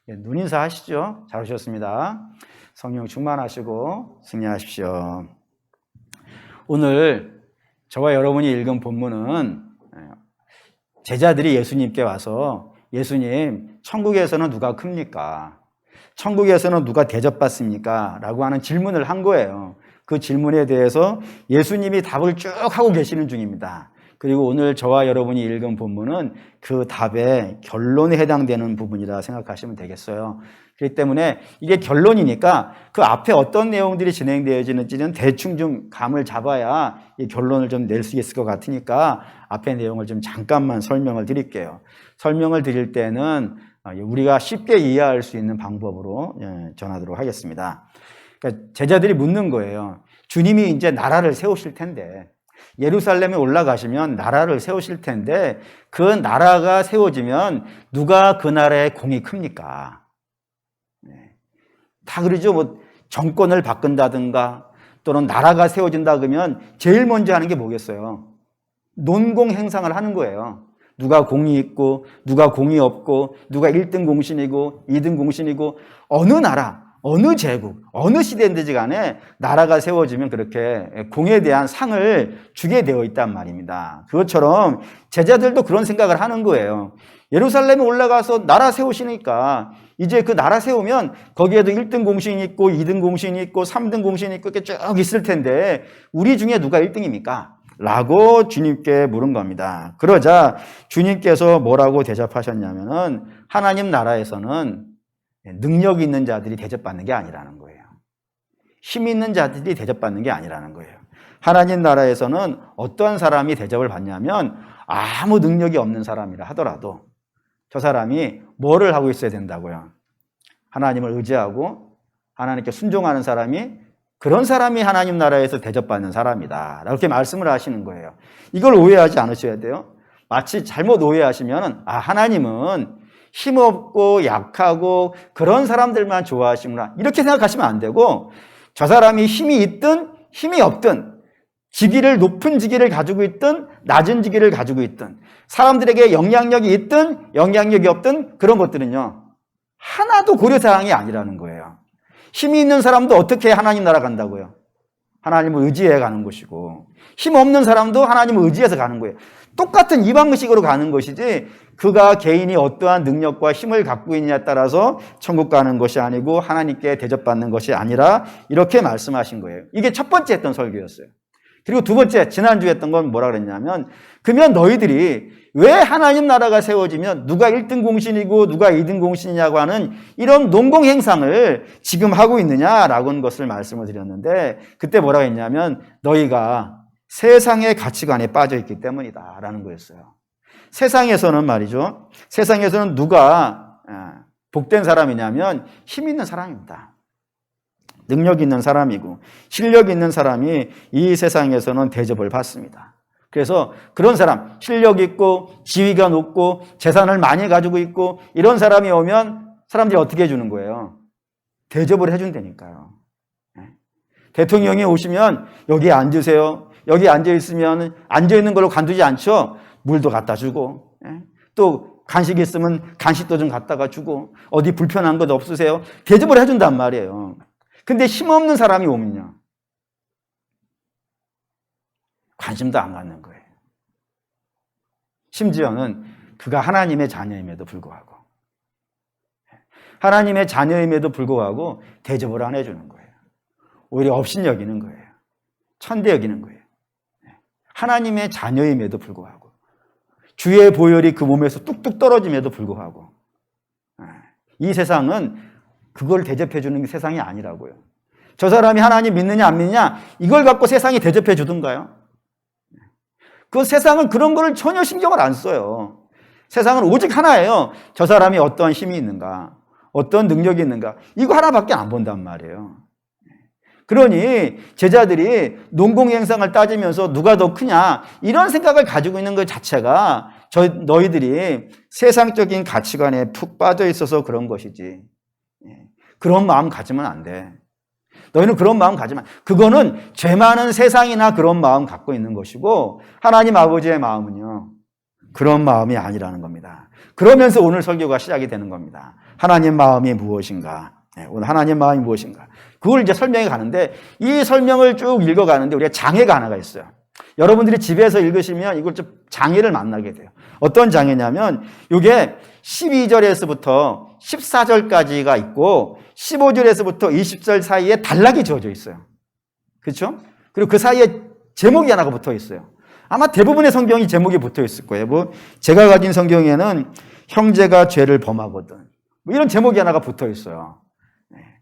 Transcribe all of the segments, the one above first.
눈인사 하시죠. 잘 오셨습니다. 성령 충만하시고 승리하십시오. 오늘 저와 여러분이 읽은 본문은 제자들이 예수님께 와서 예수님, 천국에서는 누가 큽니까? 천국에서는 누가 대접받습니까? 라고 하는 질문을 한 거예요. 그 질문에 대해서 예수님이 답을 쭉 하고 계시는 중입니다. 그리고 오늘 저와 여러분이 읽은 본문은 그 답의 결론에 해당되는 부분이라 생각하시면 되겠어요. 그렇기 때문에 이게 결론이니까 그 앞에 어떤 내용들이 진행되어지는지는 대충 좀 감을 잡아야 이 결론을 좀 낼 수 있을 것 같으니까 앞에 내용을 좀 잠깐만 설명을 드릴게요. 설명을 드릴 때는 우리가 쉽게 이해할 수 있는 방법으로 전하도록 하겠습니다. 그러니까 제자들이 묻는 거예요. 주님이 이제 나라를 세우실 텐데, 예루살렘에 올라가시면 나라를 세우실 텐데 그 나라가 세워지면 누가 그 나라의 공이 큽니까? 다 그러죠. 뭐 정권을 바꾼다든가 또는 나라가 세워진다 그러면 제일 먼저 하는 게 뭐겠어요? 논공 행상을 하는 거예요. 누가 공이 있고 누가 공이 없고 누가 1등 공신이고 2등 공신이고 어느 나라 어느 제국, 어느 시대인지 간에 나라가 세워지면 그렇게 공에 대한 상을 주게 되어 있단 말입니다. 그것처럼 제자들도 그런 생각을 하는 거예요. 예루살렘에 올라가서 나라 세우시니까 이제 그 나라 세우면 거기에도 1등 공신이 있고 2등 공신이 있고 3등 공신이 있고 이렇게 쭉 있을 텐데 우리 중에 누가 1등입니까? 라고 주님께 물은 겁니다. 그러자 주님께서 뭐라고 대답하셨냐면은 하나님 나라에서는 능력 있는 자들이 대접받는 게 아니라는 거예요. 힘 있는 자들이 대접받는 게 아니라는 거예요. 하나님 나라에서는 어떤 사람이 대접을 받냐면 아무 능력이 없는 사람이라 하더라도 저 사람이 뭐를 하고 있어야 된다고요? 하나님을 의지하고 하나님께 순종하는 사람이 그런 사람이 하나님 나라에서 대접받는 사람이다. 이렇게 말씀을 하시는 거예요. 이걸 오해하지 않으셔야 돼요. 마치 잘못 오해하시면 하나님은 힘없고 약하고 그런 사람들만 좋아하시구나 이렇게 생각하시면 안 되고 저 사람이 힘이 있든 힘이 없든 직위를 높은 직위를 가지고 있든 낮은 직위를 가지고 있든 사람들에게 영향력이 있든 영향력이 없든 그런 것들은요 하나도 고려사항이 아니라는 거예요. 힘이 있는 사람도 어떻게 하나님 나라 간다고요? 하나님을 의지해 가는 것이고 힘 없는 사람도 하나님을 의지해서 가는 거예요. 똑같은 이 방식으로 가는 것이지 그가 개인이 어떠한 능력과 힘을 갖고 있냐에 따라서 천국 가는 것이 아니고 하나님께 대접받는 것이 아니라 이렇게 말씀하신 거예요. 이게 첫 번째 했던 설교였어요. 그리고 두 번째 지난주에 했던 건 뭐라 그랬냐면 그러면 너희들이 왜 하나님 나라가 세워지면 누가 1등 공신이고 누가 2등 공신이냐고 하는 이런 논공 행상을 지금 하고 있느냐라고 하는 것을 말씀을 드렸는데 그때 뭐라고 했냐면 너희가 세상의 가치관에 빠져 있기 때문이다 라는 거였어요. 세상에서는 말이죠. 세상에서는 누가 복된 사람이냐면 힘 있는 사람입니다. 능력 있는 사람이고 실력 있는 사람이 이 세상에서는 대접을 받습니다. 그래서 그런 사람, 실력 있고 지위가 높고 재산을 많이 가지고 있고 이런 사람이 오면 사람들이 어떻게 해주는 거예요? 대접을 해준다니까요. 대통령이 오시면 여기 앉으세요. 여기 앉아있으면 앉아있는 걸로 간두지 않죠. 물도 갖다 주고 또 간식 있으면 간식도 좀 갖다가 주고 어디 불편한 것 없으세요? 대접을 해준단 말이에요. 근데 힘없는 사람이 오면요 관심도 안 갖는 거예요. 심지어는 그가 하나님의 자녀임에도 불구하고 하나님의 자녀임에도 불구하고 대접을 안 해주는 거예요. 오히려 업신여기는 거예요. 천대여기는 거예요. 하나님의 자녀임에도 불구하고 주의 보혈이 그 몸에서 뚝뚝 떨어짐에도 불구하고 이 세상은 그걸 대접해 주는 세상이 아니라고요. 저 사람이 하나님 믿느냐 안 믿느냐 이걸 갖고 세상이 대접해 주던가요? 그 세상은 그런 거를 전혀 신경을 안 써요. 세상은 오직 하나예요. 저 사람이 어떠한 힘이 있는가 어떤 능력이 있는가 이거 하나밖에 안 본단 말이에요. 그러니 제자들이 논공행상을 따지면서 누가 더 크냐 이런 생각을 가지고 있는 것 자체가 너희들이 세상적인 가치관에 푹 빠져 있어서 그런 것이지 그런 마음 가지면 안 돼. 너희는 그런 마음 가지면 그거는 죄 많은 세상이나 그런 마음 갖고 있는 것이고 하나님 아버지의 마음은요 그런 마음이 아니라는 겁니다. 그러면서 오늘 설교가 시작이 되는 겁니다. 하나님 마음이 무엇인가? 오늘 하나님 마음이 무엇인가? 그걸 이제 설명해 가는데, 이 설명을 쭉 읽어가는데 우리가 장애가 하나가 있어요. 여러분들이 집에서 읽으시면 이걸 좀 장애를 만나게 돼요. 어떤 장애냐면 이게 12절에서부터 14절까지가 있고 15절에서부터 20절 사이에 단락이 지어져 있어요. 그렇죠? 그리고 그 사이에 제목이 하나가 붙어 있어요. 아마 대부분의 성경이 제목이 붙어 있을 거예요. 뭐 제가 가진 성경에는 형제가 죄를 범하거든, 뭐 이런 제목이 하나가 붙어 있어요.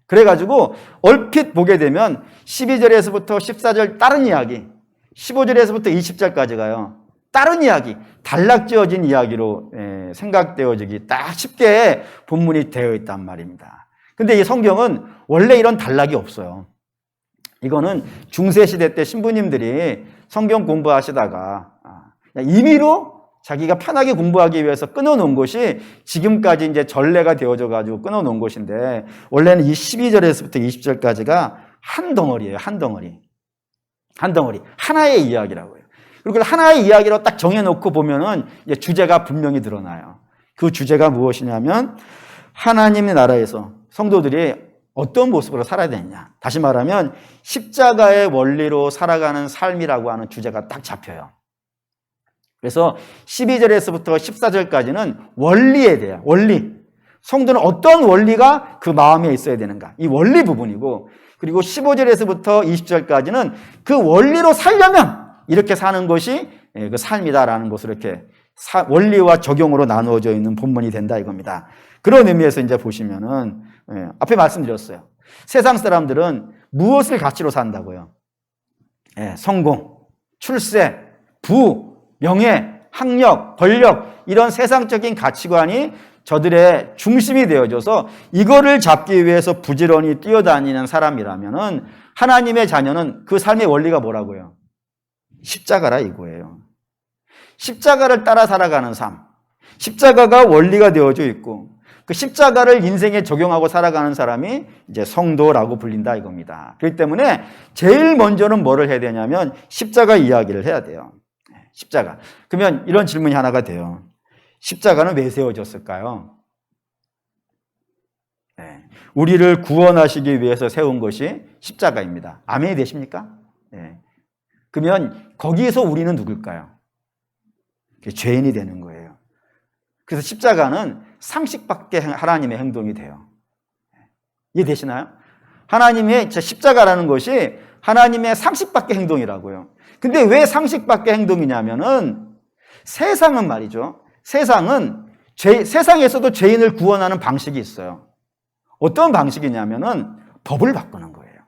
그래가지고 얼핏 보게 되면 12절에서부터 14절 다른 이야기, 15절에서부터 20절까지 가요. 다른 이야기, 단락지어진 이야기로 생각되어지기 딱 쉽게 본문이 되어 있단 말입니다. 근데 이 성경은 원래 이런 단락이 없어요. 이거는 중세시대 때 신부님들이 성경 공부하시다가 임의로 자기가 편하게 공부하기 위해서 끊어놓은 것이 지금까지 이제 전례가 되어져 가지고 끊어놓은 것인데, 원래는 이 12절에서부터 20절까지가 한 덩어리예요. 한 덩어리. 한 덩어리. 하나의 이야기라고요. 그리고 하나의 이야기로 딱 정해놓고 보면은 이제 주제가 분명히 드러나요. 그 주제가 무엇이냐면 하나님의 나라에서 성도들이 어떤 모습으로 살아야 되느냐. 다시 말하면 십자가의 원리로 살아가는 삶이라고 하는 주제가 딱 잡혀요. 그래서 12절에서부터 14절까지는 원리에 대한, 원리. 성도는 어떤 원리가 그 마음에 있어야 되는가. 이 원리 부분이고, 그리고 15절에서부터 20절까지는 그 원리로 살려면 이렇게 사는 것이 그 삶이다라는 것을 이렇게 원리와 적용으로 나누어져 있는 본문이 된다 이겁니다. 그런 의미에서 이제 보시면은 앞에 말씀드렸어요. 세상 사람들은 무엇을 가치로 산다고요? 성공, 출세, 부, 명예, 학력, 권력, 이런 세상적인 가치관이 저들의 중심이 되어져서 이거를 잡기 위해서 부지런히 뛰어다니는 사람이라면은 하나님의 자녀는 그 삶의 원리가 뭐라고요? 십자가라 이거예요. 십자가를 따라 살아가는 삶. 십자가가 원리가 되어져 있고 그 십자가를 인생에 적용하고 살아가는 사람이 이제 성도라고 불린다 이겁니다. 그렇기 때문에 제일 먼저는 뭐를 해야 되냐면 십자가 이야기를 해야 돼요. 십자가. 그러면 이런 질문이 하나가 돼요. 십자가는 왜 세워졌을까요? 우리를 구원하시기 위해서 세운 것이 십자가입니다. 아멘이 되십니까? 그러면 거기에서 우리는 누굴까요? 죄인이 되는 거예요. 그래서 십자가는 상식 밖의 하나님의 행동이 돼요. 이해되시나요? 하나님의 십자가라는 것이 하나님의 상식 밖의 행동이라고요. 근데 왜 상식 밖의 행동이냐면은 세상은 말이죠. 세상에서도 죄인을 구원하는 방식이 있어요. 어떤 방식이냐면은 법을 바꾸는 거예요.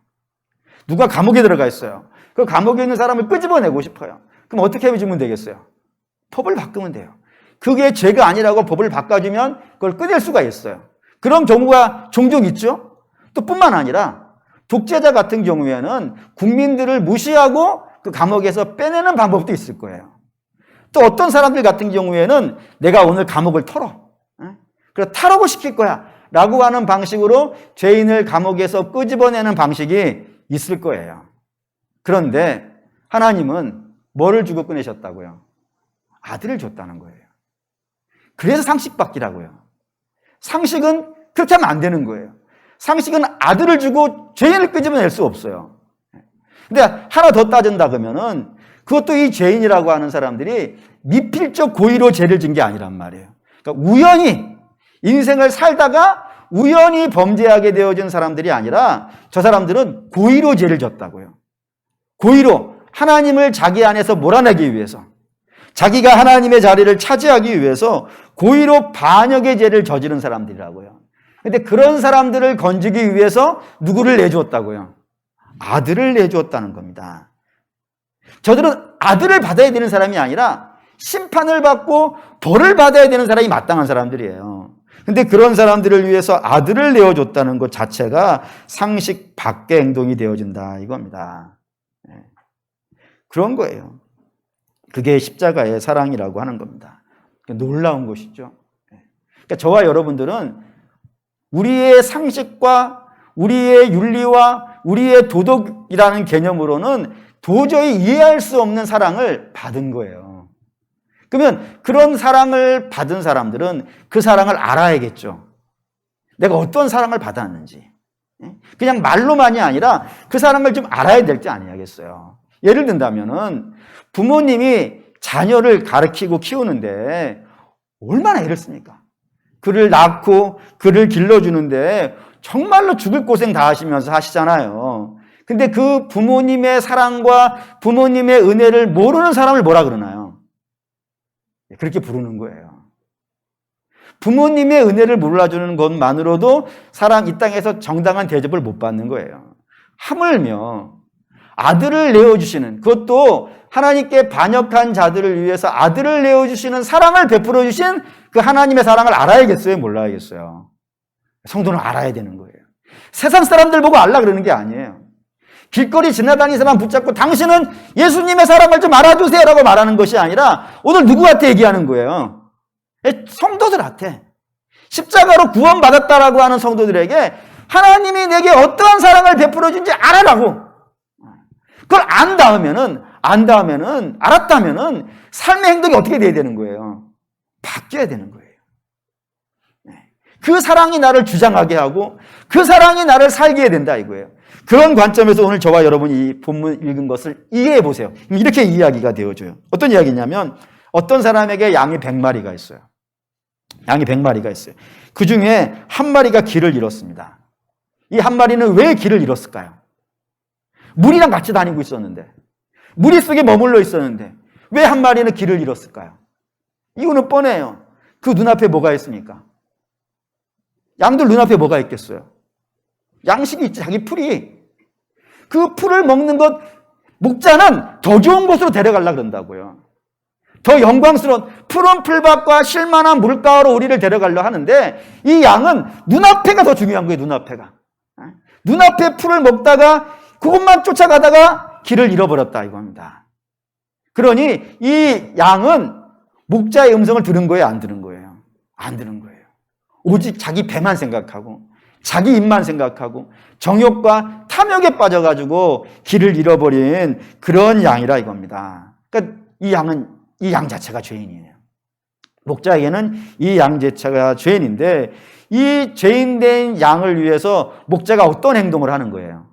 누가 감옥에 들어가 있어요. 그 감옥에 있는 사람을 끄집어내고 싶어요. 그럼 어떻게 해주면 되겠어요? 법을 바꾸면 돼요. 그게 죄가 아니라고 법을 바꿔주면 그걸 끊을 수가 있어요. 그런 경우가 종종 있죠. 또 뿐만 아니라 독재자 같은 경우에는 국민들을 무시하고 그 감옥에서 빼내는 방법도 있을 거예요. 또 어떤 사람들 같은 경우에는 내가 오늘 감옥을 털어. 그래서 탈옥을 시킬 거야. 라고 하는 방식으로 죄인을 감옥에서 끄집어내는 방식이 있을 거예요. 그런데 하나님은 뭐를 주고 꺼내셨다고요? 아들을 줬다는 거예요. 그래서 상식밖이라고요. 상식은 그렇게 하면 안 되는 거예요. 상식은 아들을 주고 죄인을 끄집어낼 수 없어요. 근데 하나 더 따진다 그러면은 그것도 이 죄인이라고 하는 사람들이 미필적 고의로 죄를 진 게 아니란 말이에요. 그러니까 우연히 인생을 살다가 우연히 범죄하게 되어진 사람들이 아니라 저 사람들은 고의로 죄를 졌다고요. 고의로 하나님을 자기 안에서 몰아내기 위해서, 자기가 하나님의 자리를 차지하기 위해서 고의로 반역의 죄를 저지른 사람들이라고요. 그런데 그런 사람들을 건지기 위해서 누구를 내주었다고요? 아들을 내주었다는 겁니다. 저들은 아들을 받아야 되는 사람이 아니라 심판을 받고 벌을 받아야 되는 사람이 마땅한 사람들이에요. 근데 그런 사람들을 위해서 아들을 내어줬다는 것 자체가 상식 밖의 행동이 되어진다 이겁니다. 그런 거예요. 그게 십자가의 사랑이라고 하는 겁니다. 놀라운 것이죠. 그러니까 저와 여러분들은 우리의 상식과 우리의 윤리와 우리의 도덕이라는 개념으로는 도저히 이해할 수 없는 사랑을 받은 거예요. 그러면 그런 사랑을 받은 사람들은 그 사랑을 알아야겠죠. 내가 어떤 사랑을 받았는지. 그냥 말로만이 아니라 그 사랑을 좀 알아야 될 줄 아니겠어요. 예를 든다면은 부모님이 자녀를 가르치고 키우는데 얼마나 애를 씁니까? 그를 낳고 그를 길러주는데 정말로 죽을 고생 다 하시면서 하시잖아요. 근데 그 부모님의 사랑과 부모님의 은혜를 모르는 사람을 뭐라 그러나요? 그렇게 부르는 거예요. 부모님의 은혜를 몰라주는 것만으로도 사람 이 땅에서 정당한 대접을 못 받는 거예요. 하물며 아들을 내어주시는, 그것도 하나님께 반역한 자들을 위해서 아들을 내어주시는 사랑을 베풀어 주신 그 하나님의 사랑을 알아야겠어요? 몰라야겠어요? 성도는 알아야 되는 거예요. 세상 사람들 보고 알라 그러는 게 아니에요. 길거리 지나다니는 사람 붙잡고 당신은 예수님의 사랑을 좀 알아주세요 라고 말하는 것이 아니라 오늘 누구한테 얘기하는 거예요? 성도들한테. 십자가로 구원받았다라고 하는 성도들에게 하나님이 내게 어떠한 사랑을 베풀어 준지 알아라고. 그걸 알았다면은 삶의 행동이 어떻게 돼야 되는 거예요? 바뀌어야 되는 거예요. 그 사랑이 나를 주장하게 하고 그 사랑이 나를 살게 해야 된다 이거예요. 그런 관점에서 오늘 저와 여러분이 이 본문 읽은 것을 이해해 보세요. 이렇게 이야기가 되어져요. 어떤 이야기냐면 어떤 사람에게 양이 100마리가 있어요. 양이 100마리가 있어요. 그 중에 한 마리가 길을 잃었습니다. 이 한 마리는 왜 길을 잃었을까요? 물이랑 같이 다니고 있었는데, 무리 속에 머물러 있었는데 왜 한 마리는 길을 잃었을까요? 이유는 뻔해요. 그 눈앞에 뭐가 있습니까? 양들 눈앞에 뭐가 있겠어요? 양식이 있지, 자기 풀이. 그 풀을 먹는 것, 목자는 더 좋은 곳으로 데려가려고 그런다고요. 더 영광스러운 푸른 풀밭과 쉴만한 물가로 우리를 데려가려 하는데 이 양은 눈앞에가 더 중요한 거예요. 눈앞에가. 눈앞에 풀을 먹다가 그것만 쫓아가다가 길을 잃어버렸다 이겁니다. 그러니 이 양은 목자의 음성을 들은 거예요? 안 들은 거예요? 안 들은 거예요. 오직 자기 배만 생각하고 자기 입만 생각하고 정욕과 탐욕에 빠져가지고 길을 잃어버린 그런 양이라 이겁니다. 그러니까 이 양 자체가 죄인이에요. 목자에게는 이 양 자체가 죄인인데 이 죄인된 양을 위해서 목자가 어떤 행동을 하는 거예요?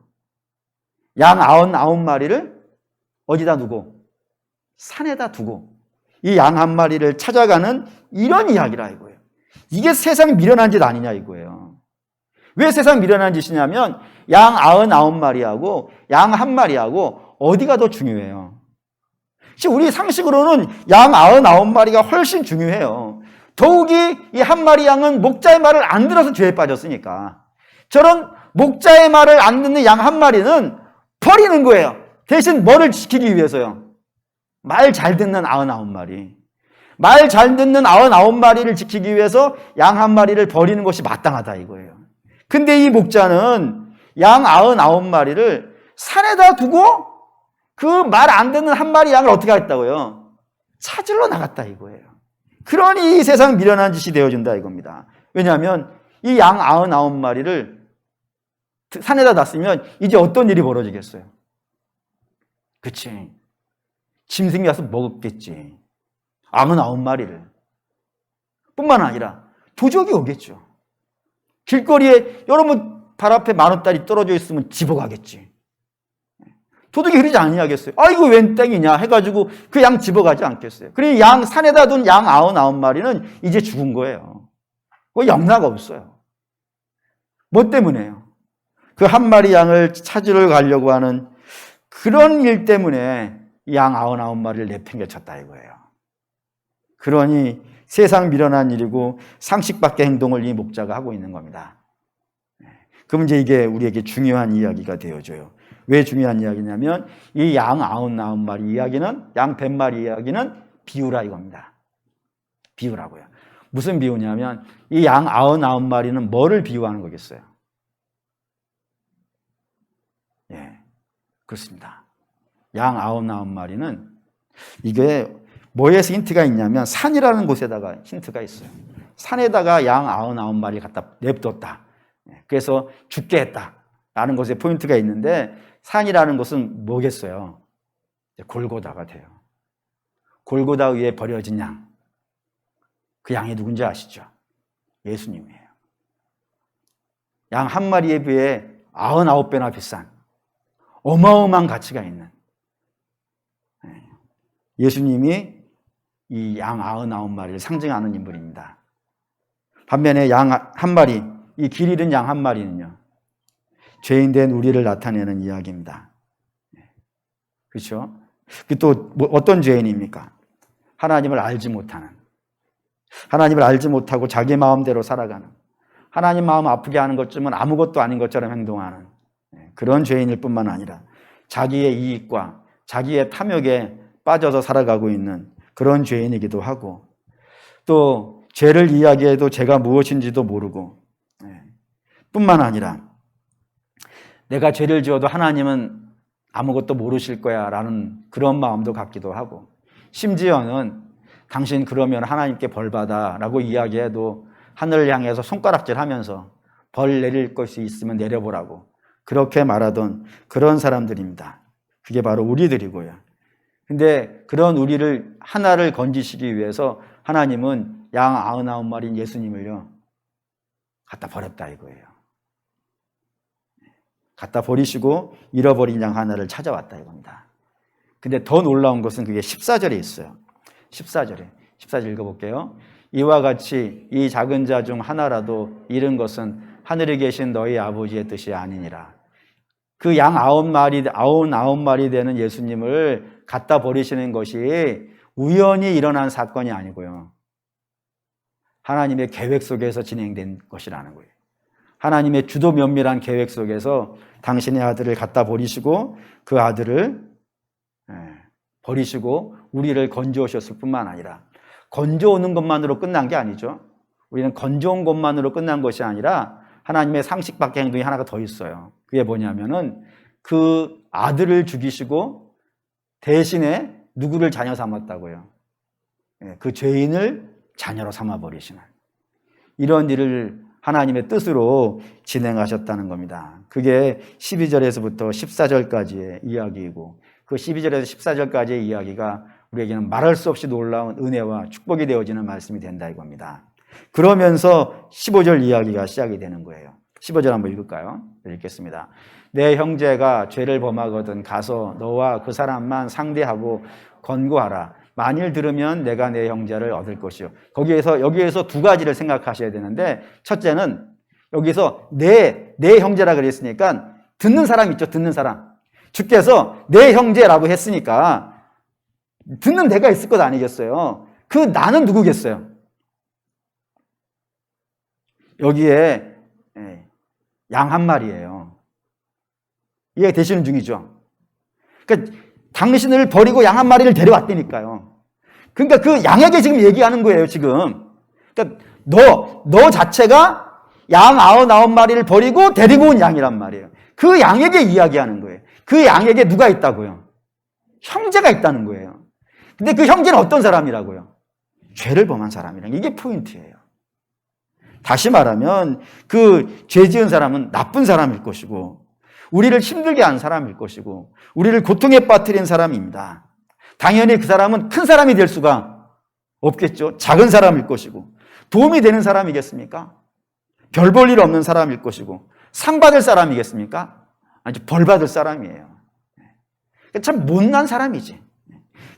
양 99마리를 어디다 두고? 산에다 두고 이 양 한 마리를 찾아가는 이런 이야기라 이거예요. 이게 세상 미련한 짓 아니냐 이거예요. 왜 세상 미련한 짓이냐면 양 99마리하고 양 한 마리하고 어디가 더 중요해요? 우리 상식으로는 양 99마리가 훨씬 중요해요. 더욱이 이 한 마리 양은 목자의 말을 안 들어서 죄에 빠졌으니까. 저런 목자의 말을 안 듣는 양 한 마리는 버리는 거예요. 대신 뭐를 지키기 위해서요? 말 잘 듣는 99마리. 말 잘 듣는 99마리를 지키기 위해서 양 한 마리를 버리는 것이 마땅하다 이거예요. 근데 이 목자는 양 99마리를 산에다 두고 그 말 안 듣는 한 마리 양을 어떻게 했다고요? 찾으러 나갔다 이거예요. 그러니 이 세상 미련한 짓이 되어준다 이겁니다. 왜냐하면 이 양 99마리를 산에다 놨으면 이제 어떤 일이 벌어지겠어요? 그치. 짐승이 와서 먹었겠지. 99마리를. 뿐만 아니라 도적이 오겠죠. 길거리에 여러분 발 앞에 만원짜리 떨어져 있으면 집어가겠지. 도둑이 그러지 아니하겠어요. 이거 웬 땡이냐 해가지고 그 양 집어가지 않겠어요. 그리고 양 산에다 둔 양 99마리는 이제 죽은 거예요. 영락 없어요. 뭐 때문에요? 그 한 마리 양을 찾으러 가려고 하는 그런 일 때문에 양 99마리를 내팽개쳤다 이거예요. 그러니 세상 미련한 일이고 상식 밖의 행동을 이 목자가 하고 있는 겁니다. 그럼 이제 이게 우리에게 중요한 이야기가 되어줘요. 왜 중요한 이야기냐면 이 양 99마리 이야기는, 양 100마리 이야기는 비유라 이겁니다. 비유라고요. 무슨 비유냐면 이 양 99마리는 뭐를 비유하는 거겠어요? 예, 그렇습니다. 양 99마리는 이게 뭐에서 힌트가 있냐면 산이라는 곳에다가 힌트가 있어요. 산에다가 양 99마리 갖다 냅뒀다. 그래서 죽게 했다라는 것에 포인트가 있는데 산이라는 것은 뭐겠어요? 골고다가 돼요. 골고다 위에 버려진 양. 그 양이 누군지 아시죠? 예수님이에요. 양 한 마리에 비해 99배나 비싼 어마어마한 가치가 있는 예수님이 이 양 99마리를 상징하는 인물입니다. 반면에 양 한 마리, 이 길 잃은 양 한 마리는요, 죄인된 우리를 나타내는 이야기입니다. 그렇죠? 또 어떤 죄인입니까? 하나님을 알지 못하는, 하나님을 알지 못하고 자기 마음대로 살아가는, 하나님 마음 아프게 하는 것쯤은 아무것도 아닌 것처럼 행동하는 그런 죄인일 뿐만 아니라 자기의 이익과 자기의 탐욕에 빠져서 살아가고 있는 그런 죄인이기도 하고, 또 죄를 이야기해도 죄가 무엇인지도 모르고, 뿐만 아니라 내가 죄를 지어도 하나님은 아무것도 모르실 거야 라는 그런 마음도 갖기도 하고, 심지어는 당신 그러면 하나님께 벌 받아 라고 이야기해도 하늘을 향해서 손가락질 하면서 벌 내릴 것이 있으면 내려보라고 그렇게 말하던 그런 사람들입니다. 그게 바로 우리들이고요. 근데 그런 우리를 하나를 건지시기 위해서 하나님은 양 99마리인 예수님을요 갖다 버렸다 이거예요. 갖다 버리시고 잃어버린 양 하나를 찾아왔다 이겁니다. 근데 더 놀라운 것은 그게 14절에 있어요. 14절 읽어볼게요. 이와 같이 이 작은 자 중 하나라도 잃은 것은 하늘에 계신 너희 아버지의 뜻이 아니니라. 그 양 99마리 되는 예수님을 갖다 버리시는 것이 우연히 일어난 사건이 아니고요, 하나님의 계획 속에서 진행된 것이라는 거예요. 하나님의 주도 면밀한 계획 속에서 당신의 아들을 갖다 버리시고 그 아들을 버리시고 우리를 건져오셨을 뿐만 아니라, 건져오는 것만으로 끝난 게 아니죠. 우리는 건져온 것만으로 끝난 것이 아니라 하나님의 상식 밖의 행동이 하나가 더 있어요. 그게 뭐냐면은 그 아들을 죽이시고 대신에 누구를 자녀 삼았다고요? 그 죄인을 자녀로 삼아버리시는 이런 일을 하나님의 뜻으로 진행하셨다는 겁니다. 그게 12절에서부터 14절까지의 이야기이고, 그 12절에서 14절까지의 이야기가 우리에게는 말할 수 없이 놀라운 은혜와 축복이 되어지는 말씀이 된다 이겁니다. 그러면서 15절 이야기가 시작이 되는 거예요. 15절 한번 읽을까요? 읽겠습니다. 내 형제가 죄를 범하거든 가서 너와 그 사람만 상대하고 권고하라. 만일 들으면 내가 내 형제를 얻을 것이요. 여기에서 두 가지를 생각하셔야 되는데, 첫째는 여기서 내 형제라 그랬으니까 듣는 사람 있죠. 듣는 사람. 주께서 내 형제라고 했으니까 듣는 내가 있을 것 아니겠어요? 그 나는 누구겠어요? 여기에 양 한 마리예요. 이해 되시는 중이죠? 그러니까 당신을 버리고 양 한 마리를 데려왔다니까요. 그러니까 그 양에게 지금 얘기하는 거예요, 지금. 그러니까 너 자체가 양 99마리를 버리고 데리고 온 양이란 말이에요. 그 양에게 이야기하는 거예요. 그 양에게 누가 있다고요? 형제가 있다는 거예요. 근데 그 형제는 어떤 사람이라고요? 죄를 범한 사람이라는 게 이게 포인트예요. 다시 말하면 그 죄 지은 사람은 나쁜 사람일 것이고, 우리를 힘들게 한 사람일 것이고, 우리를 고통에 빠뜨린 사람입니다. 당연히 그 사람은 큰 사람이 될 수가 없겠죠. 작은 사람일 것이고, 도움이 되는 사람이겠습니까? 별 볼 일 없는 사람일 것이고, 상 받을 사람이겠습니까? 아니, 벌 받을 사람이에요. 참 못난 사람이지.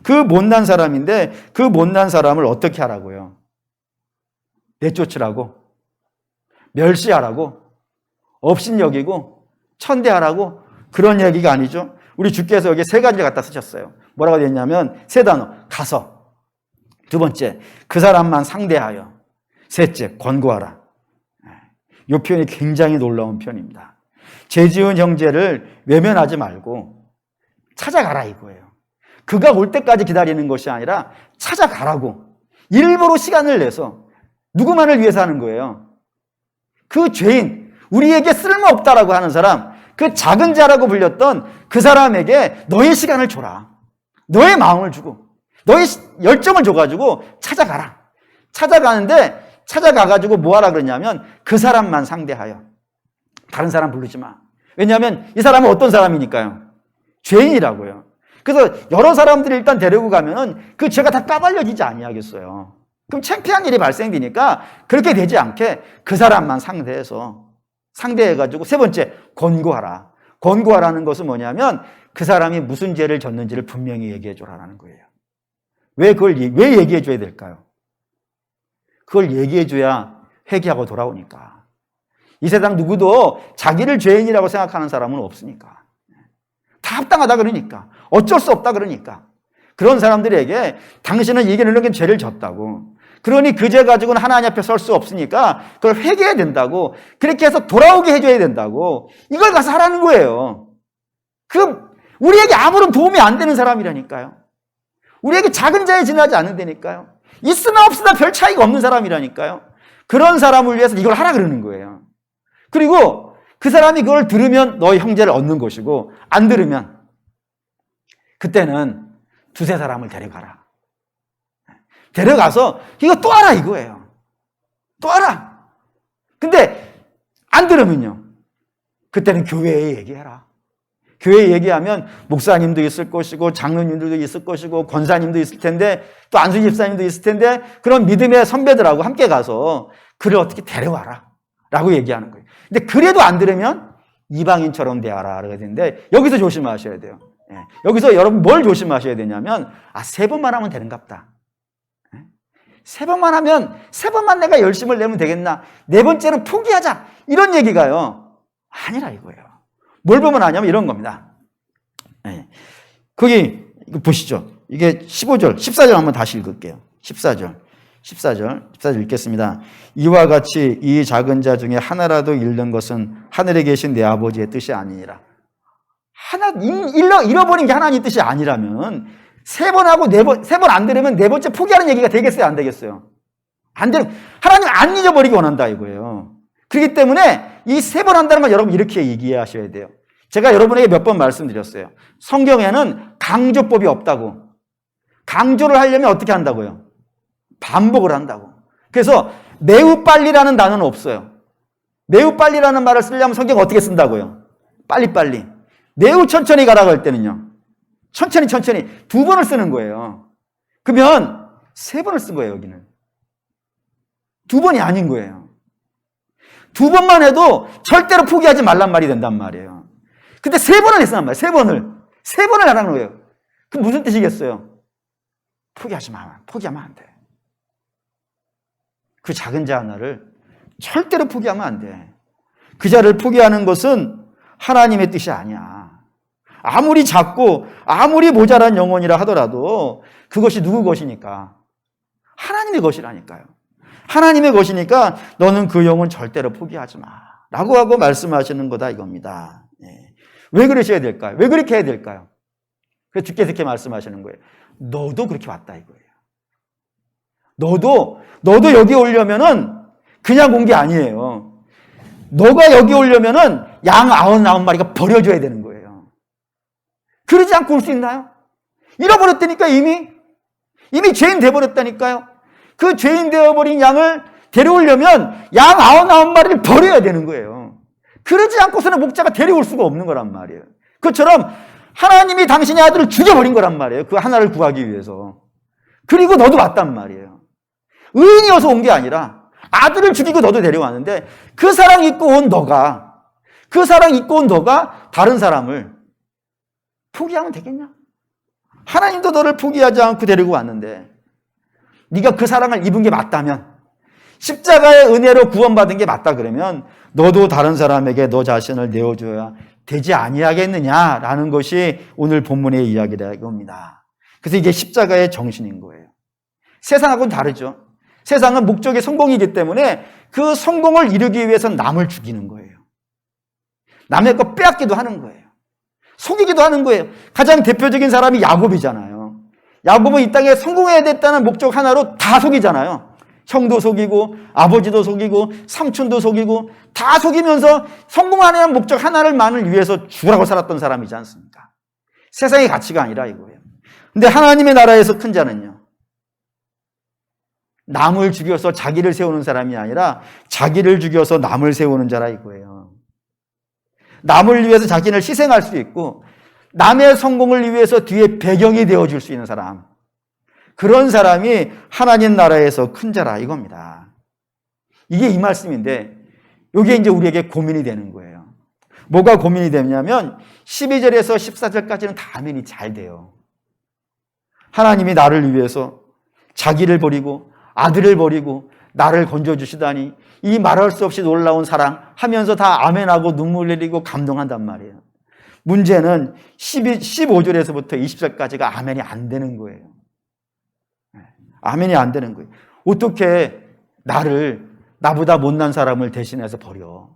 그 못난 사람인데, 그 못난 사람을 어떻게 하라고요? 내쫓으라고? 멸시하라고? 업신여기고? 천대하라고? 그런 얘기가 아니죠. 우리 주께서 여기 세 가지를 갖다 쓰셨어요. 뭐라고 되어 있냐면 세 단어. 가서. 두 번째, 그 사람만 상대하여. 셋째, 권고하라. 이 표현이 굉장히 놀라운 표현입니다. 죄 지은 형제를 외면하지 말고 찾아가라 이거예요. 그가 올 때까지 기다리는 것이 아니라 찾아가라고. 일부러 시간을 내서 누구만을 위해서 하는 거예요? 그 죄인, 우리에게 쓸모없다라고 하는 사람, 그 작은 자라고 불렸던 그 사람에게 너의 시간을 줘라. 너의 마음을 주고 너의 열정을 줘가지고 찾아가라. 찾아가는데 찾아가가지고 뭐 하라 그러냐면 그 사람만 상대하여. 다른 사람 부르지 마. 왜냐하면 이 사람은 어떤 사람이니까요? 죄인이라고요. 그래서 여러 사람들이 일단 데리고 가면은 그 죄가 다 까발려지지 아니하겠어요. 그럼 창피한 일이 발생되니까 그렇게 되지 않게 그 사람만 상대해가지고 세 번째, 권고하라. 권고하라는 것은 뭐냐면 그 사람이 무슨 죄를 졌는지를 분명히 얘기해 줘라라는 거예요. 왜 얘기해 줘야 될까요? 그걸 얘기해 줘야 회개하고 돌아오니까. 이 세상 누구도 자기를 죄인이라고 생각하는 사람은 없으니까. 다 합당하다 그러니까. 어쩔 수 없다 그러니까. 그런 사람들에게 당신은 이런 죄를 졌다고. 그러니 그 죄 가지고는 하나님 앞에 설 수 없으니까 그걸 회개해야 된다고. 그렇게 해서 돌아오게 해줘야 된다고. 이걸 가서 하라는 거예요. 우리에게 아무런 도움이 안 되는 사람이라니까요. 우리에게 작은 자에 지나지 않는다니까요. 있으나 없으나 별 차이가 없는 사람이라니까요. 그런 사람을 위해서 이걸 하라 그러는 거예요. 그리고 그 사람이 그걸 들으면 너의 형제를 얻는 것이고 안 들으면 그때는 두세 사람을 데려가라. 데려가서 이거 또 하라 이거예요. 또 하라. 근데 안 들으면요. 그때는 교회에 얘기해라. 교회에 얘기하면 목사님도 있을 것이고 장로님들도 있을 것이고 권사님도 있을 텐데 또 안수 집사님도 있을 텐데 그런 믿음의 선배들하고 함께 가서 그를 어떻게 데려와라 라고 얘기하는 거예요. 근데 그래도 안 들으면 이방인처럼 대하라 그러는데 여기서 조심하셔야 돼요. 여기서 여러분 뭘 조심하셔야 되냐면 3번만 하면 되는갑다. 3번만 하면 3번만 내가 열심을 내면 되겠나? 4번째는 포기하자. 이런 얘기가요. 아니라 이거예요. 뭘 보면 아냐면 이런 겁니다. 거기 보시죠. 이게 15절, 14절 한번 다시 읽을게요. 14절 읽겠습니다. 이와 같이 이 작은 자 중에 하나라도 잃는 것은 하늘에 계신 내 아버지의 뜻이 아니니라. 잃어버린 게 하나님 뜻이 아니라면 3번 하고 3번 안 들으면 4번째 포기하는 얘기가 되겠어요? 안 되겠어요? 안 되는, 하나님 안 잊어버리기 원한다 이거예요. 그렇기 때문에 이 3번 한다는 건 여러분 이렇게 이해하셔야 돼요. 제가 여러분에게 몇 번 말씀드렸어요. 성경에는 강조법이 없다고. 강조를 하려면 어떻게 한다고요? 반복을 한다고. 그래서 매우 빨리라는 단어는 없어요. 매우 빨리라는 말을 쓰려면 성경은 어떻게 쓴다고요? 빨리빨리. 매우 천천히 가라고 할 때는요. 천천히 2번을 쓰는 거예요. 그러면 3번을 쓴 거예요, 여기는. 2번이 아닌 거예요. 2번만 해도 절대로 포기하지 말란 말이 된단 말이에요. 근데 3번을 했단 말이에요. 3번을 하라는 거예요. 그럼 무슨 뜻이겠어요? 포기하면 안 돼. 그 작은 자 하나를 절대로 포기하면 안 돼. 그 자를 포기하는 것은 하나님의 뜻이 아니야. 아무리 작고 아무리 모자란 영혼이라 하더라도 그것이 누구 것이니까? 하나님의 것이라니까요. 하나님의 것이니까 너는 그 영혼 절대로 포기하지 마 라고 하고 말씀하시는 거다 이겁니다. 왜 그러셔야 될까요? 왜 그렇게 해야 될까요? 그래서 주께서 이렇게 말씀하시는 거예요. 너도 그렇게 왔다 이거예요. 너도 여기 오려면은 그냥 온 게 아니에요. 너가 여기 오려면은 양 99마리가 버려줘야 되는 거예요. 그러지 않고 올 수 있나요? 잃어버렸다니까 이미 죄인 되어버렸다니까요. 그 죄인 되어버린 양을 데려오려면 양 99마리를 버려야 되는 거예요. 그러지 않고서는 목자가 데려올 수가 없는 거란 말이에요. 그것처럼 하나님이 당신의 아들을 죽여버린 거란 말이에요. 그 하나를 구하기 위해서. 그리고 너도 왔단 말이에요. 의인이어서 온 게 아니라 아들을 죽이고 너도 데려왔는데 그 사랑 잊고 온 너가 다른 사람을 포기하면 되겠냐? 하나님도 너를 포기하지 않고 데리고 왔는데 네가 그 사랑을 입은 게 맞다면 십자가의 은혜로 구원받은 게 맞다 그러면 너도 다른 사람에게 너 자신을 내어줘야 되지 아니하겠느냐라는 것이 오늘 본문의 이야기다 이겁니다. 그래서 이게 십자가의 정신인 거예요. 세상하고는 다르죠. 세상은 목적이 성공이기 때문에 그 성공을 이루기 위해서는 남을 죽이는 거예요. 남의 거 빼앗기도 하는 거예요. 속이기도 하는 거예요. 가장 대표적인 사람이 야곱이잖아요. 야곱은 이 땅에 성공해야 됐다는 목적 하나로 다 속이잖아요. 형도 속이고 아버지도 속이고 삼촌도 속이고 다 속이면서 성공하는 목적 하나만을 위해서 죽으라고 살았던 사람이지 않습니까? 세상의 가치가 아니라 이거예요. 근데 하나님의 나라에서 큰 자는요. 남을 죽여서 자기를 세우는 사람이 아니라 자기를 죽여서 남을 세우는 자라 이거예요. 남을 위해서 자신을 희생할 수 있고 남의 성공을 위해서 뒤에 배경이 되어줄 수 있는 사람, 그런 사람이 하나님 나라에서 큰 자라 이겁니다. 이게 이 말씀인데 이게 이제 우리에게 고민이 되는 거예요. 뭐가 고민이 되냐면 12절에서 14절까지는 다 아멘이 잘 돼요. 하나님이 나를 위해서 자기를 버리고 아들을 버리고 나를 건져주시다니 이 말할 수 없이 놀라운 사랑 하면서 다 아멘하고 눈물 흘리고 감동한단 말이에요. 문제는 15절에서부터 20절까지가 아멘이 안 되는 거예요. 아멘이 안 되는 거예요. 어떻게 나보다 못난 사람을 대신해서 버려?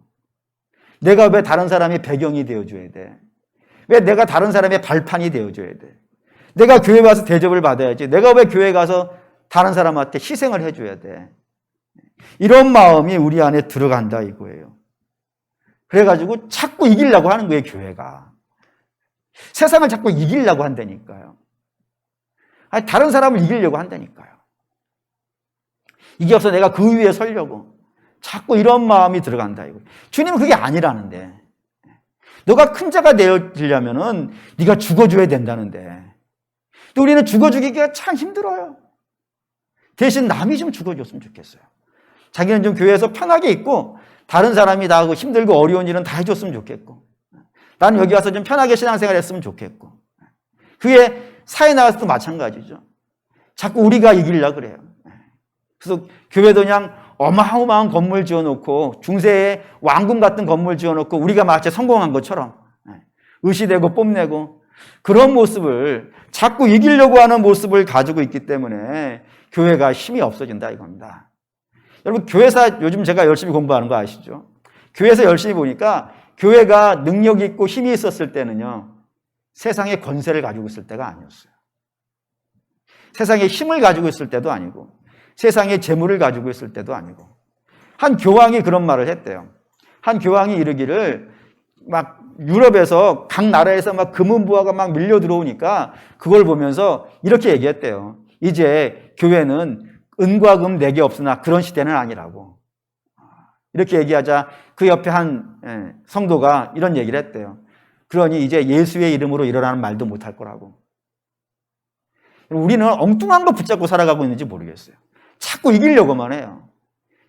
내가 왜 다른 사람의 배경이 되어줘야 돼? 왜 내가 다른 사람의 발판이 되어줘야 돼? 내가 교회 가서 대접을 받아야지. 내가 왜 교회 가서 다른 사람한테 희생을 해줘야 돼? 이런 마음이 우리 안에 들어간다 이거예요. 그래가지고 자꾸 이기려고 하는 거예요, 교회가. 세상을 자꾸 이기려고 한다니까요. 아니, 다른 사람을 이기려고 한다니까요. 이겨서 내가 그 위에 서려고. 자꾸 이런 마음이 들어간다 이거예요. 주님은 그게 아니라는데. 너가 큰 자가 되어지려면은 네가 죽어줘야 된다는데. 또 우리는 죽어주기가 참 힘들어요. 대신 남이 좀 죽어줬으면 좋겠어요. 자기는 좀 교회에서 편하게 있고 다른 사람이 다 힘들고 어려운 일은 다 해줬으면 좋겠고 나는 여기 와서 좀 편하게 신앙생활 했으면 좋겠고 그게 사회 나가서도 마찬가지죠. 자꾸 우리가 이기려고 그래요. 그래서 교회도 그냥 어마어마한 건물 지어놓고 중세의 왕궁 같은 건물 지어놓고 우리가 마치 성공한 것처럼 의시되고 뽐내고 그런 모습을 자꾸 이기려고 하는 모습을 가지고 있기 때문에 교회가 힘이 없어진다 이겁니다. 여러분 교회사 요즘 제가 열심히 공부하는 거 아시죠? 교회에서 열심히 보니까 교회가 능력이 있고 힘이 있었을 때는요. 세상의 권세를 가지고 있을 때가 아니었어요. 세상의 힘을 가지고 있을 때도 아니고 세상의 재물을 가지고 있을 때도 아니고 한 교황이 그런 말을 했대요. 한 교황이 이르기를 막 유럽에서 각 나라에서 막 금은부화가 막 밀려 들어오니까 그걸 보면서 이렇게 얘기했대요. 이제 교회는 은과 금 내게 없으나 그런 시대는 아니라고. 이렇게 얘기하자 그 옆에 한 성도가 이런 얘기를 했대요. 그러니 이제 예수의 이름으로 일어나는 말도 못할 거라고. 우리는 엉뚱한 거 붙잡고 살아가고 있는지 모르겠어요. 자꾸 이기려고만 해요.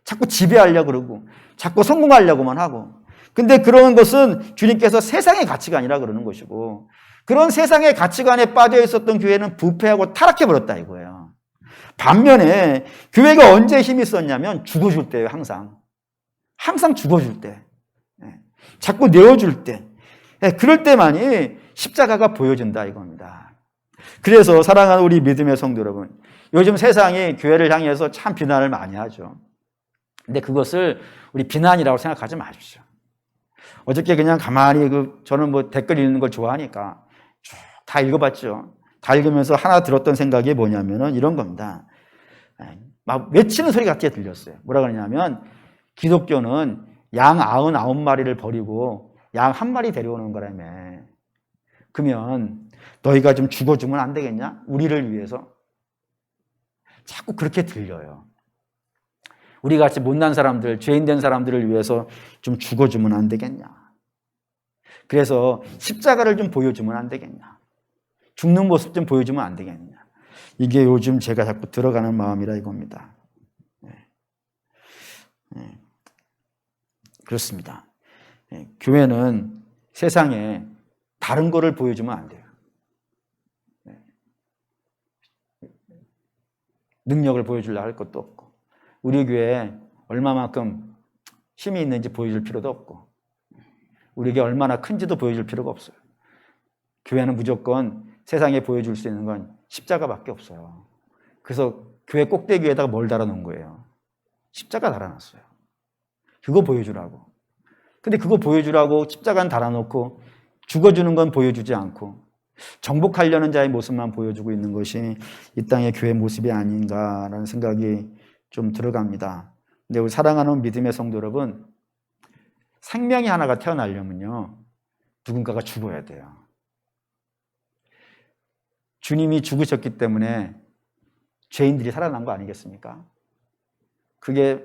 자꾸 지배하려고 그러고 자꾸 성공하려고만 하고 근데 그런 것은 주님께서 세상의 가치관이라 그러는 것이고 그런 세상의 가치관에 빠져 있었던 교회는 부패하고 타락해버렸다 이거예요. 반면에 교회가 언제 힘이 있었냐면 죽어줄 때예요. 항상 죽어줄 때 자꾸 내어줄 때 그럴 때만이 십자가가 보여진다 이겁니다. 그래서 사랑하는 우리 믿음의 성도 여러분 요즘 세상이 교회를 향해서 참 비난을 많이 하죠. 근데 그것을 우리 비난이라고 생각하지 마십시오. 어저께 그냥 가만히 저는 뭐 댓글 읽는 걸 좋아하니까 쭉 다 읽어봤죠. 다 읽으면서 하나 들었던 생각이 뭐냐면은 이런 겁니다. 막 외치는 소리 같이 들렸어요. 뭐라 그러냐면 기독교는 양 99마리를 버리고 양 1마리 데려오는 거라며. 그러면 너희가 좀 죽어주면 안 되겠냐? 우리를 위해서. 자꾸 그렇게 들려요. 우리 같이 못난 사람들, 죄인된 사람들을 위해서 좀 죽어주면 안 되겠냐? 그래서 십자가를 좀 보여주면 안 되겠냐? 죽는 모습 좀 보여주면 안 되겠냐? 이게 요즘 제가 자꾸 들어가는 마음이라 이겁니다. 그렇습니다. 교회는 세상에 다른 거를 보여주면 안 돼요. 능력을 보여주려 할 것도 없고 우리 교회에 얼마만큼 힘이 있는지 보여줄 필요도 없고 우리에게 얼마나 큰지도 보여줄 필요가 없어요. 교회는 무조건 세상에 보여줄 수 있는 건 십자가밖에 없어요. 그래서 교회 꼭대기에다가 뭘 달아놓은 거예요? 십자가 달아놨어요. 그거 보여주라고. 근데 그거 보여주라고 십자가는 달아놓고 죽어주는 건 보여주지 않고 정복하려는 자의 모습만 보여주고 있는 것이 이 땅의 교회 모습이 아닌가라는 생각이 좀 들어갑니다. 근데 우리 사랑하는 믿음의 성도 여러분, 생명이 하나가 태어나려면요, 누군가가 죽어야 돼요. 주님이 죽으셨기 때문에 죄인들이 살아난 거 아니겠습니까? 그게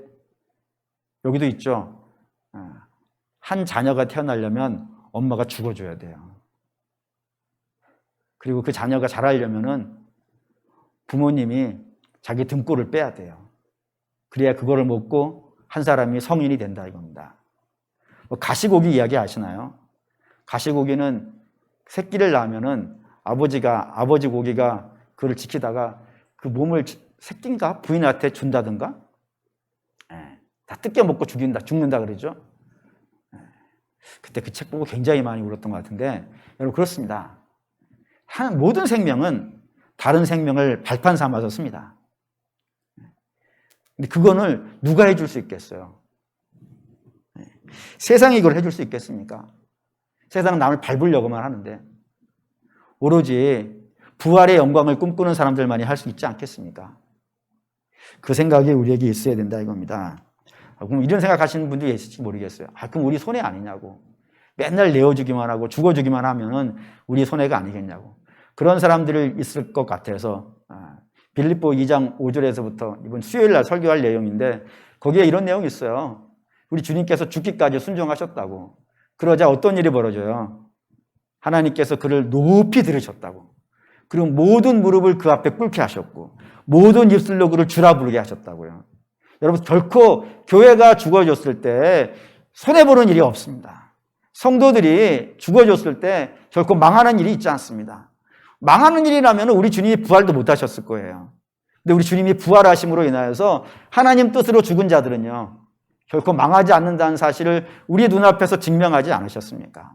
여기도 있죠. 한 자녀가 태어나려면 엄마가 죽어줘야 돼요. 그리고 그 자녀가 자라려면은 부모님이 자기 등골을 빼야 돼요. 그래야 그거를 먹고 한 사람이 성인이 된다 이겁니다. 가시고기 이야기 아시나요? 가시고기는 새끼를 낳으면은 아버지 고기가 그걸 지키다가 그 몸을 새끼인가 부인한테 준다든가, 다 뜯겨 먹고 죽는다 그러죠. 그때 그 책 보고 굉장히 많이 울었던 것 같은데, 여러분 그렇습니다. 모든 생명은 다른 생명을 발판 삼아서 씁니다. 근데 그거는 누가 해줄 수 있겠어요? 세상이 이걸 해줄 수 있겠습니까? 세상은 남을 밟으려고만 하는데, 오로지 부활의 영광을 꿈꾸는 사람들만이 할 수 있지 않겠습니까? 그 생각이 우리에게 있어야 된다 이겁니다. 그럼 이런 생각하시는 분들이 있을지 모르겠어요. 그럼 우리 손해 아니냐고. 맨날 내어주기만 하고 죽어주기만 하면은 우리 손해가 아니겠냐고. 그런 사람들이 있을 것 같아서 빌립보 2장 5절에서부터 이번 수요일 날 설교할 내용인데, 거기에 이런 내용이 있어요. 우리 주님께서 죽기까지 순종하셨다고. 그러자 어떤 일이 벌어져요? 하나님께서 그를 높이 들으셨다고. 그리고 모든 무릎을 그 앞에 꿇게 하셨고 모든 입술로 그를 주라 부르게 하셨다고요. 여러분 결코 교회가 죽어졌을 때 손해보는 일이 없습니다. 성도들이 죽어졌을 때 결코 망하는 일이 있지 않습니다. 망하는 일이라면 우리 주님이 부활도 못하셨을 거예요. 근데 우리 주님이 부활하심으로 인하여서 하나님 뜻으로 죽은 자들은요 결코 망하지 않는다는 사실을 우리 눈앞에서 증명하지 않으셨습니까?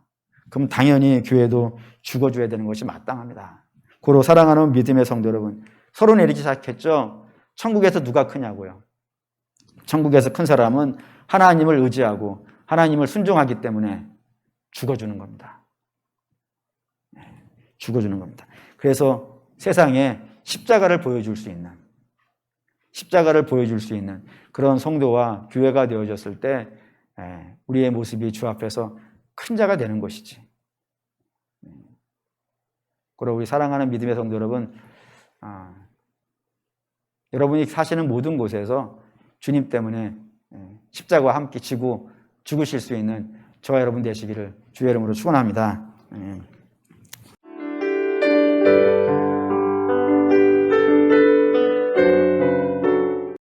그럼 당연히 교회도 죽어줘야 되는 것이 마땅합니다. 고로 사랑하는 믿음의 성도 여러분, 서로 내리기 시작했죠. 천국에서 누가 크냐고요. 천국에서 큰 사람은 하나님을 의지하고 하나님을 순종하기 때문에 죽어주는 겁니다. 죽어주는 겁니다. 그래서 세상에 십자가를 보여줄 수 있는 그런 성도와 교회가 되어졌을 때 우리의 모습이 주 앞에서 큰 자가 되는 것이지. 그리고 우리 사랑하는 믿음의 성도 여러분, 여러분이 사시는 모든 곳에서 주님 때문에 십자가와 함께 지고 죽으실 수 있는 저와 여러분 되시기를 주의 이름으로 축원합니다.